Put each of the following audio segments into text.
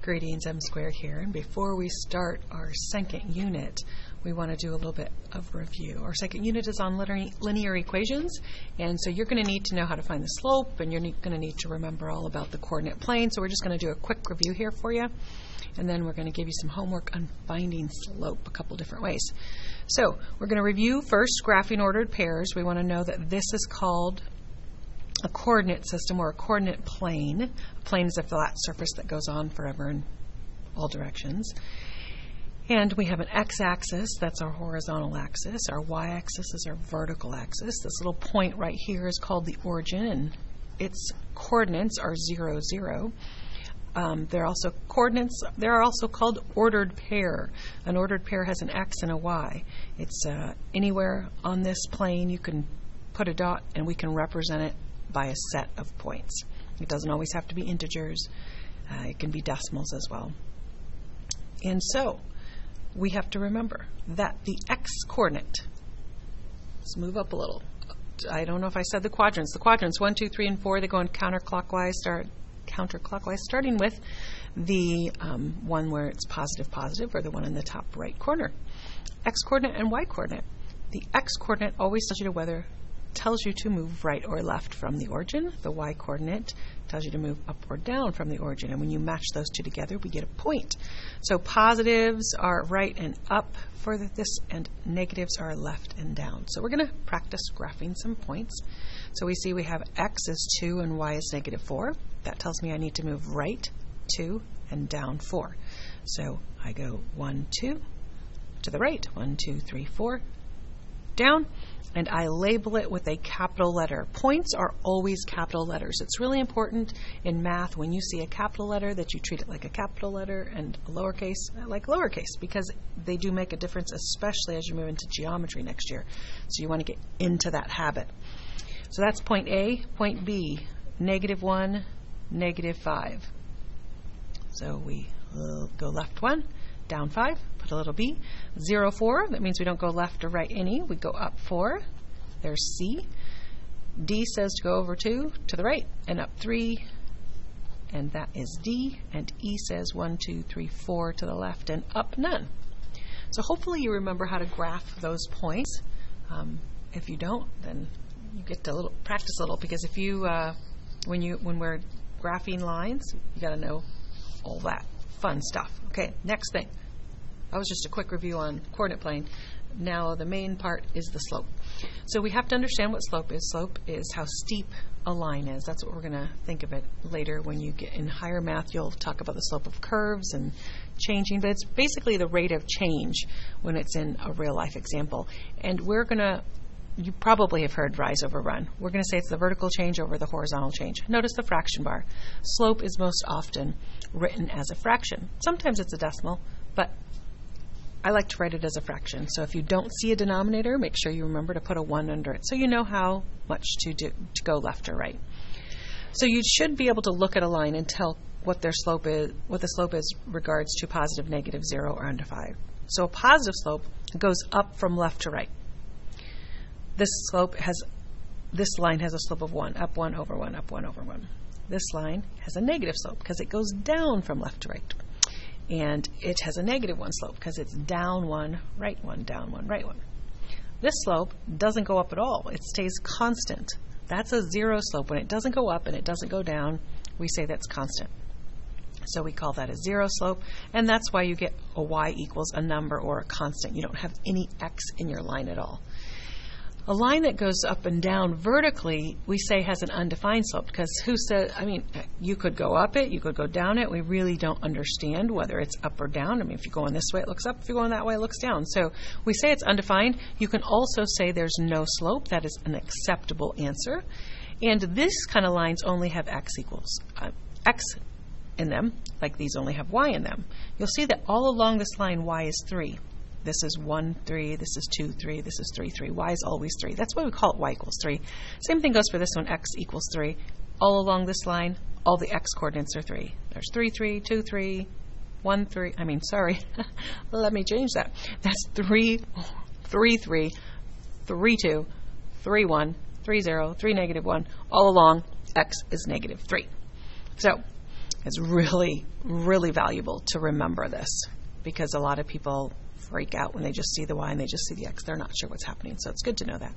Greetings, M Squared here, and before we start our second unit, we want to do a little bit of review. Our second unit is on linear equations, and so you're going to need to know how to find the slope, and you're going to need to remember all about the coordinate plane. So we're just going to do a quick review here for you, and then we're going to give you some homework on finding slope a couple different ways. So we're going to review first graphing ordered pairs. We want to know that this is called a coordinate system or a coordinate plane. A plane is a flat surface that goes on forever in all directions. And we have an x-axis, that's our horizontal axis. Our y-axis is our vertical axis. This little point right here is called the origin, and its coordinates are 0, 0. They're also called ordered pair. An ordered pair has an x and a y. It's anywhere on this plane you can put a dot, and we can represent it by a set of points. It doesn't always have to be integers. It can be decimals as well. And so we have to remember that the x-coordinate, let's move up a little. I don't know if I said the quadrants. The quadrants 1, 2, 3, and 4, they go in counterclockwise, starting with the one where it's positive, positive, or the one in the top right corner. X-coordinate and y-coordinate. The x-coordinate always tells you to move right or left from the origin. The y-coordinate tells you to move up or down from the origin. And when you match those two together, we get a point. So positives are right and up for this, and negatives are left and down. So we're going to practice graphing some points. So we see we have x is 2 and y is negative 4. That tells me I need to move right 2 and down 4. So I go 1, 2 to the right, 1, 2, 3, 4 down, and I label it with a capital letter. Points are always capital letters. It's really important in math when you see a capital letter that you treat it like a capital letter and a lowercase like lowercase, because they do make a difference, especially as you move into geometry next year. So you want to get into that habit. So that's point A. Point B, negative 1, negative 5. So we will go left 1, down 5, put a little b. 0, 4, that means we don't go left or right any, we go up 4. There's C. D says to go over 2 to the right and up 3, and that is D. And E says 1, 2, 3, 4 to the left and up none. So hopefully you remember how to graph those points. If you don't, then you get to practice a little, because if you when we're graphing lines, you got to know all that fun stuff. Okay, next thing. That was just a quick review on coordinate plane. Now the main part is the slope. So we have to understand what slope is. Slope is how steep a line is. That's what we're going to think of it later. When you get in higher math, you'll talk about the slope of curves and changing, but it's basically the rate of change when it's in a real life example. And you probably have heard rise over run. We're going to say it's the vertical change over the horizontal change. Notice the fraction bar. Slope is most often written as a fraction. Sometimes it's a decimal, but I like to write it as a fraction. So if you don't see a denominator, make sure you remember to put a 1 under it so you know how much to go left or right. So you should be able to look at a line and tell what the slope is regards to positive, negative, 0, or under 5. So a positive slope goes up from left to right. This line has a slope of 1, up 1, over 1, up 1, over 1. This line has a negative slope because it goes down from left to right. And it has a negative 1 slope because it's down 1, right 1, down 1, right 1. This slope doesn't go up at all. It stays constant. That's a 0 slope. When it doesn't go up and it doesn't go down, we say that's constant. So we call that a 0 slope, and that's why you get a y equals a number or a constant. You don't have any x in your line at all. A line that goes up and down vertically, we say has an undefined slope, because you could go up it, you could go down it. We really don't understand whether it's up or down. If you're going this way, it looks up. If you're going that way, it looks down. So we say it's undefined. You can also say there's no slope. That is an acceptable answer. And this kind of lines only have x in them, like these only have y in them. You'll see that all along this line, y is 3. This is 1, 3, this is 2, 3, this is 3, 3. Y is always 3. That's why we call it y equals 3. Same thing goes for this one, x equals 3. All along this line, all the x coordinates are 3. There's 3, 3, 2, 3, 1, 3. Let me change that. That's 3, 3, 3, 3, 2, 3, 1, 3, 0, 3, negative 1. All along, x is negative 3. So It's really, really valuable to remember this because a lot of people freak out when they just see the y and they just see the x. They're not sure what's happening, so it's good to know that.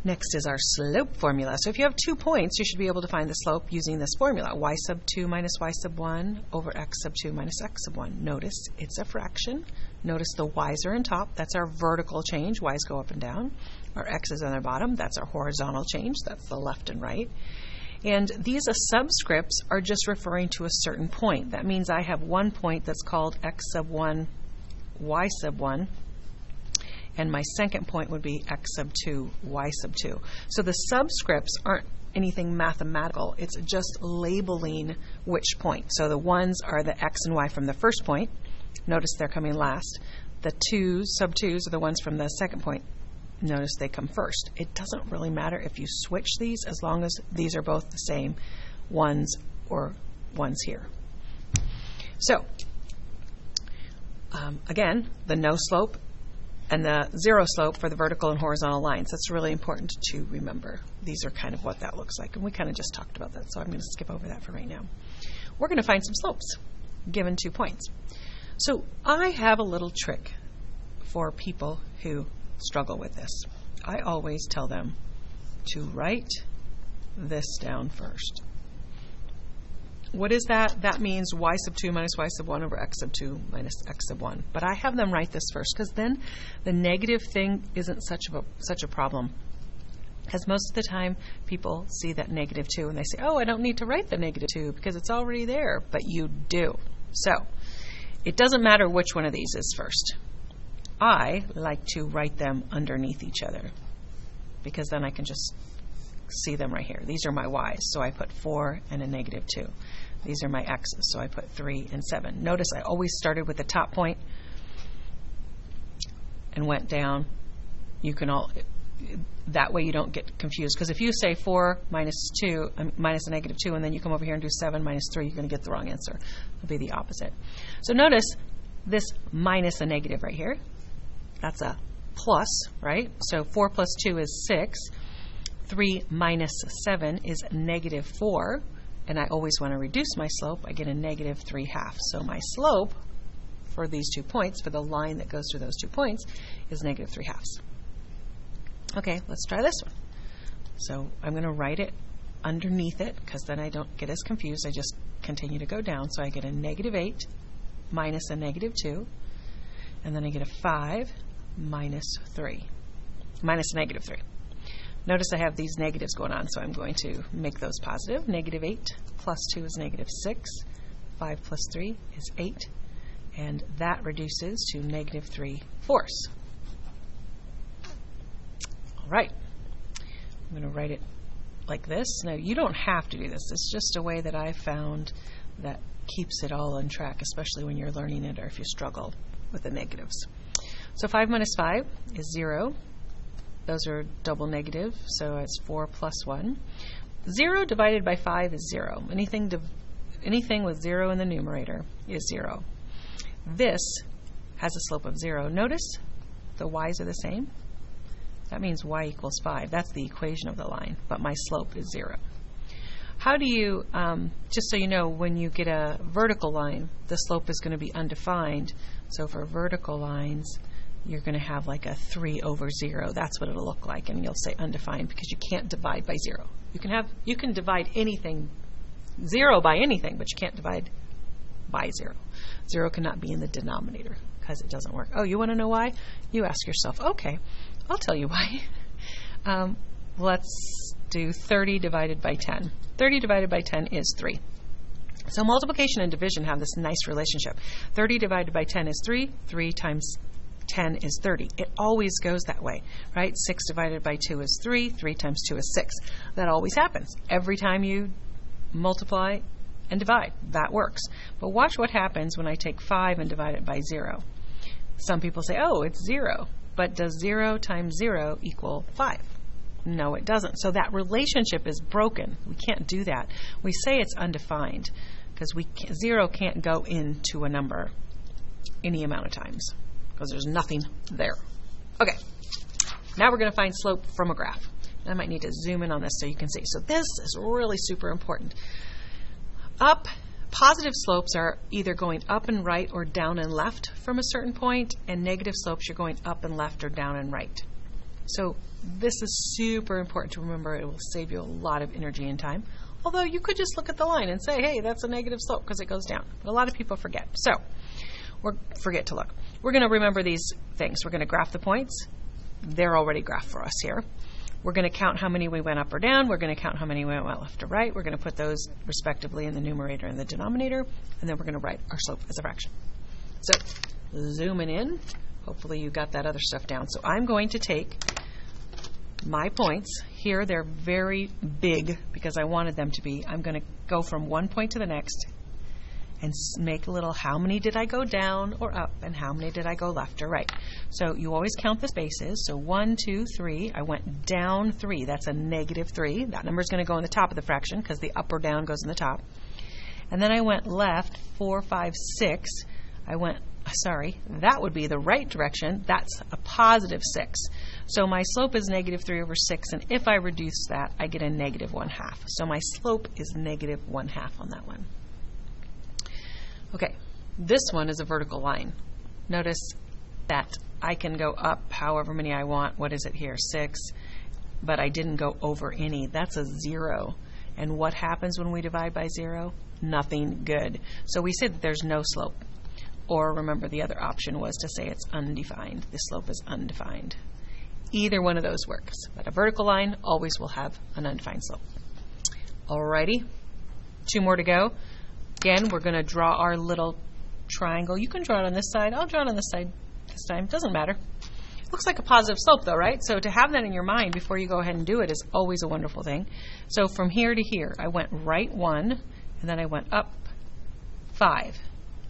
Next is our slope formula. So if you have 2 points, you should be able to find the slope using this formula. Y sub 2 minus y sub 1 over x sub 2 minus x sub 1. Notice it's a fraction. Notice the y's are on top. That's our vertical change. Y's go up and down. Our x's on the bottom. That's our horizontal change. That's the left and right. And these subscripts are just referring to a certain point. That means I have one point that's called x sub 1, y sub 1. And my second point would be x sub 2, y sub 2. So the subscripts aren't anything mathematical. It's just labeling which point. So the ones are the x and y from the first point. Notice they're coming last. The sub 2s are the ones from the second point. Notice they come first. It doesn't really matter if you switch these as long as these are both the same ones or ones here. So again, the no slope and the zero slope for the vertical and horizontal lines. That's really important to remember. These are kind of what that looks like, and we kind of just talked about that, so I'm going to skip over that for right now. We're going to find some slopes given 2 points. So I have a little trick for people who struggle with this. I always tell them to write this down first. What is that? That means y sub 2 minus y sub 1 over x sub 2 minus x sub 1. But I have them write this first because then the negative thing isn't such a problem. Because most of the time people see that negative 2 and they say, oh, I don't need to write the negative 2 because it's already there. But you do. So it doesn't matter which one of these is first. I like to write them underneath each other because then I can just see them right here. These are my y's, so I put 4 and a negative 2. These are my x's, so I put 3 and 7. Notice I always started with the top point and went down. You can that way you don't get confused, because if you say 4 minus 2 minus a negative 2 and then you come over here and do 7 minus 3, you're going to get the wrong answer. It'll be the opposite. So notice this minus a negative right here. That's a plus, right? So 4 plus 2 is 6. 3 minus 7 is negative 4, and I always want to reduce my slope. I get a negative 3/2. So my slope for these 2 points, for the line that goes through those 2 points, is negative 3/2. Okay, let's try this one. So I'm going to write it underneath it because then I don't get as confused. I just continue to go down. So I get a negative 8 minus a negative 2, and then I get a 5 minus 3, minus a negative 3. Notice I have these negatives going on, so I'm going to make those positive. Negative 8 plus 2 is negative 6. 5 plus 3 is 8. And that reduces to negative 3/4. All right. I'm going to write it like this. Now, you don't have to do this. It's just a way that I found that keeps it all on track, especially when you're learning it or if you struggle with the negatives. So 5 minus 5 is 0. Those are double negative, so it's 4 plus 1. 0 divided by 5 is 0. Anything with 0 in the numerator is 0. This has a slope of 0. Notice the y's are the same. That means y equals 5. That's the equation of the line, but my slope is 0. How do you, just so you know, when you get a vertical line, the slope is going to be undefined. So for vertical lines, you're going to have like a 3 over 0. That's what it'll look like, and you'll say undefined because you can't divide by 0. You can divide anything, 0 by anything, but you can't divide by 0. 0 cannot be in the denominator because it doesn't work. Oh, you want to know why? You ask yourself, okay, I'll tell you why. Let's do 30 divided by 10. 30 divided by 10 is 3. So multiplication and division have this nice relationship. 30 divided by 10 is 3. 3 times 10 is 30. It always goes that way, right? 6 divided by 2 is 3. 3 times 2 is 6. That always happens. Every time you multiply and divide, that works. But watch what happens when I take 5 and divide it by 0. Some people say, oh, it's 0. But does 0 times 0 equal 5? No, it doesn't. So that relationship is broken. We can't do that. We say it's undefined because 0 can't go into a number any amount of times because there's nothing there. Okay, now we're going to find slope from a graph. I might need to zoom in on this so you can see. So this is really super important. Up positive slopes are either going up and right or down and left from a certain point, and negative slopes you're going up and left or down and right. So this is super important to remember. It will save you a lot of energy and time. Although you could just look at the line and say, hey, that's a negative slope because it goes down. But a lot of people forget. So forget to look. We're going to remember these things. We're going to graph the points. They're already graphed for us here. We're going to count how many we went up or down. We're going to count how many we went left or right. We're going to put those respectively in the numerator and the denominator. And then we're going to write our slope as a fraction. So zooming in. Hopefully you got that other stuff down. So I'm going to take my points. Here they're very big because I wanted them to be. I'm going to go from one point to the next and make a little how many did I go down or up and how many did I go left or right. So you always count the spaces. So 1, 2, 3. I went down 3. That's a -3. That number is going to go in the top of the fraction because the up or down goes in the top. And then I went left 4, 5, 6. That would be the right direction. That's a +6. So my slope is -3 over 6, and if I reduce that, I get a -1/2. So my slope is -1/2 on that one. Okay, this one is a vertical line. Notice that I can go up however many I want. What is it here? 6. But I didn't go over any. That's a 0. And what happens when we divide by 0? Nothing good. So we say that there's no slope. Or remember, the other option was to say it's undefined. The slope is undefined. Either one of those works. But a vertical line always will have an undefined slope. Alrighty, 2 more to go. Again, we're going to draw our little triangle. You can draw it on this side. I'll draw it on this side this time. Doesn't matter. Looks like a positive slope though, right? So to have that in your mind before you go ahead and do it is always a wonderful thing. So from here to here, I went right 1, and then I went up 5.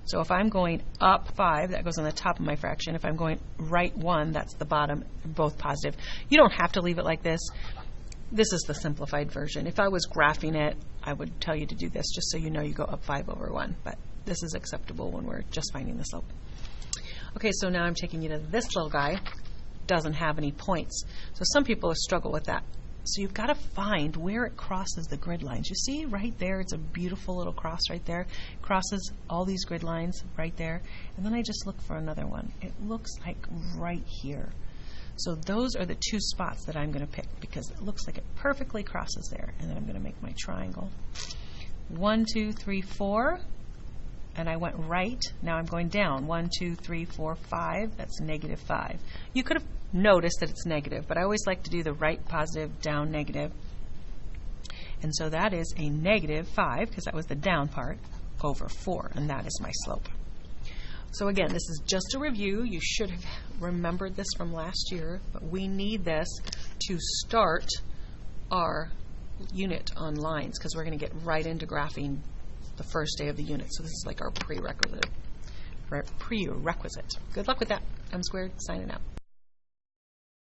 So if I'm going up 5, that goes on the top of my fraction. If I'm going right 1, that's the bottom. Both positive. You don't have to leave it like this. This is the simplified version. If I was graphing it, I would tell you to do this just so you know you go up 5 over 1. But this is acceptable when we're just finding the slope. Okay, so now I'm taking you to this little guy. Doesn't have any points. So some people struggle with that. So you've got to find where it crosses the grid lines. You see right there, it's a beautiful little cross right there. It crosses all these grid lines right there. And then I just look for another one. It looks like right here. So those are the 2 spots that I'm going to pick because it looks like it perfectly crosses there. And then I'm going to make my triangle. 1, 2, 3, 4. And I went right. Now I'm going down. 1, 2, 3, 4, 5. That's -5. You could have noticed that it's negative, but I always like to do the right positive, down negative. And so that is a -5, because that was the down part, over 4. And that is my slope. So again, this is just a review. You should have remembered this from last year, but we need this to start our unit on lines because we're going to get right into graphing the first day of the unit. So this is like our prerequisite. Good luck with that. M Squared signing out.